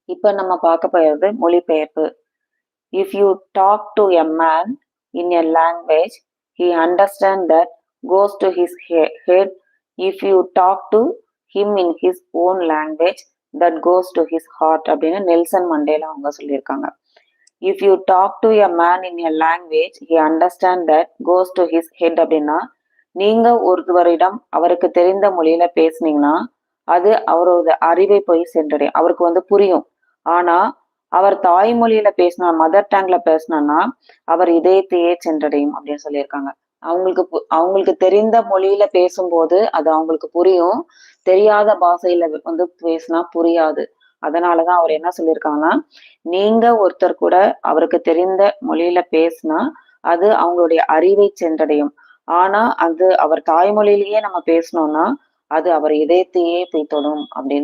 இப்ப நம்ம பார்க்க போறது மொழிபெயர்ப்பு. If you talk to a man in a language he understand that goes to his head. If you talk to him in his own language that goes to his heart அப்படின்னு Nelson Mandela அவங்க சொல்லியிருக்காங்க. If you talk to a man in a language he understand that goes to his head அப்படின்னா நீங்க ஒருவரிடம் அவருக்கு தெரிந்த மொழியில பேசுனீங்கன்னா அது அவரோட அறிவை போய் சென்றடையும். அவருக்கு புரியும். ஆனா அவர் தாய்மொழியில பேசினா மதர் டங்ல பேசினா அவர் இதயத்தையே சென்றடையும் அப்படின்னு சொல்லியிருக்காங்க. அவங்களுக்கு தெரிந்த மொழியில பேசும்போது அது அவங்களுக்கு புரியும். தெரியாத பாஷையில பேசினா புரியாது. அதனாலதான் அவர் என்ன சொல்லியிருக்காங்கன்னா நீங்க ஒருத்தர் கூட அவருக்கு தெரிந்த மொழியில பேசினா அது அவங்களுடைய அறிவை சென்றடையும். ஆனா அது அவர் தாய்மொழியிலேயே நம்ம பேசணும்னா அது அவர் இதயத்தையே போய் தொடும் அப்படின்னு